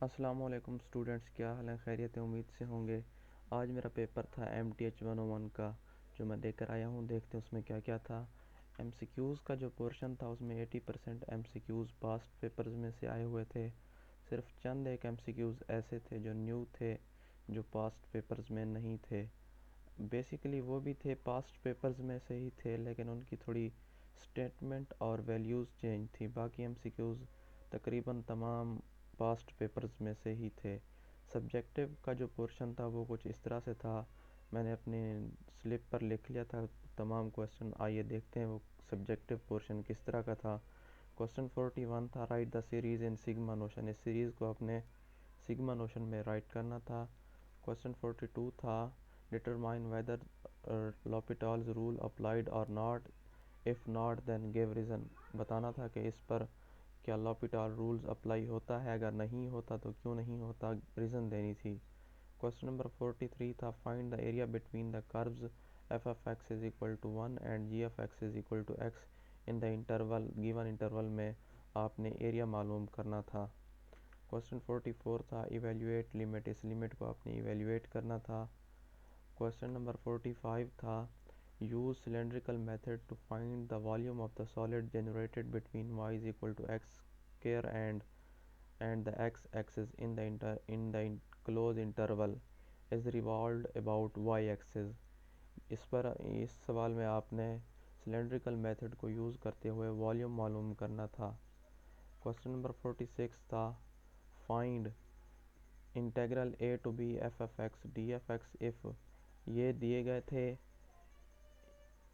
अस्सलामुअलैकुम स्टूडेंट्स, क्या हाल है? खैरियत है, उम्मीद से होंगे। आज मेरा पेपर था MTH 101 का, जो मैं देकर आया हूँ। देखते हैं उसमें क्या क्या था। MCQs का जो पोर्शन था उसमें 80% MCQs पास्ट पेपर्स में से आए हुए थे। सिर्फ चंद एक MCQs ऐसे थे जो न्यू थे, जो पास्ट पेपर्स में नहीं थे। बेसिकली वो भी थे, पास्ट पेपर्स में से ही थे, लेकिन उनकी थोड़ी स्टेटमेंट और वैल्यूज़ चेंज थी। बाकी MCQs तकरीबन तमाम पास्ट पेपर्स में से ही थे। सब्जेक्टिव का जो पोर्शन था वो कुछ इस तरह से था। मैंने अपने स्लिप पर लिख लिया था तमाम क्वेश्चन। आइए देखते हैं वो सब्जेक्टिव पोर्शन किस तरह का था। क्वेश्चन 41 था, right the series in sigma notion. इस सीरीज़ को अपने सिग्मा नोशन में राइट करना था। क्वेश्चन 42 था, determine whether l'Hopital's rule applied और not, if not then give reason. बताना था कि इस पर क्या l'Hopital रूल्स अप्लाई होता है, अगर नहीं होता तो क्यों नहीं होता, रीज़न देनी थी। क्वेश्चन नंबर 43 था, find the area between the curves f of x is equal to 1 and g of x is equal to x in the interval. Given interval में आपने एरिया मालूम करना था। क्वेश्चन 44 था, इवेल्युएट लिमिट। इस limit को आपने इवेल्युएट करना था। क्वेश्चन नंबर 45 था, use cylindrical method to find the volume of the solid generated between y is equal to x square and the x axis in the close interval is revolved about y axis. इस सवाल में आपने cylindrical method को use करते हुए volume मालूम करना था। क्वेश्चन नंबर 46 था, find integral a to b f of x d f x इफ़। ये दिए गए थे,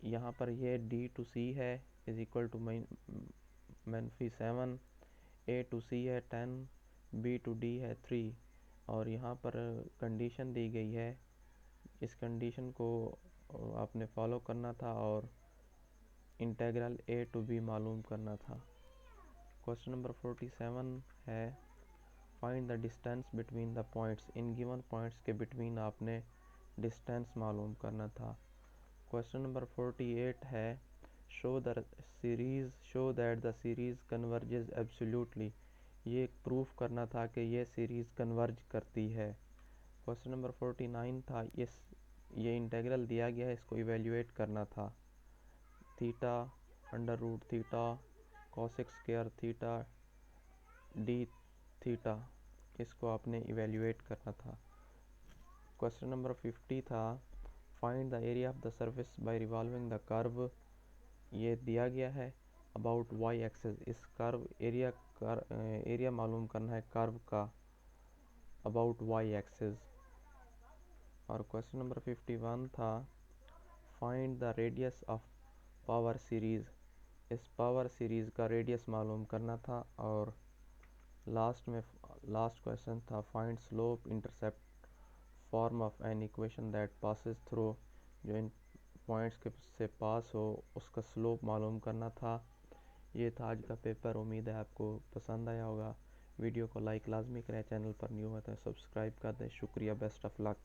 यहाँ पर ये d टू c है is equal to -7, a to c है 10, b टू d है 3, और यहाँ पर कंडीशन दी गई है। इस कंडीशन को आपने फॉलो करना था और इंटेग्रल a टू b मालूम करना था। क्वेश्चन नंबर 47 है, find the distance between the points. In given points के बिटवीन आपने डिस्टेंस मालूम करना था। क्वेश्चन नंबर 48 है, show that the series converges absolutely. ये प्रूफ करना था कि ये सीरीज़ कन्वर्ज करती है। क्वेश्चन नंबर 49 था, ये इंटेग्रल दिया गया है, इसको इवेल्युएट करना था। Theta under root theta cosec square theta d theta, इसको आपने इवेल्युएट करना था। क्वेश्चन नंबर 50 था, find the area of the surface by revolving the curve. ये दिया गया है अबाउट वाई एक्सिस। इस कर्व एरिया मालूम करना है कर्व का अबाउट वाई एक्सिस। और क्वेश्चन नंबर 51 था, find the radius of power series. इस पावर सीरीज़ का रेडियस मालूम करना था। और लास्ट क्वेश्चन था, find slope intercept form of an equation that passes through. जो इन पॉइंट्स के से पास हो उसका स्लोप मालूम करना था। ये था आज का पेपर। उम्मीद है आपको पसंद आया होगा। वीडियो को लाइक लाजमी करें, चैनल पर न्यू है तो सब्सक्राइब कर दें। शुक्रिया, बेस्ट ऑफ लक।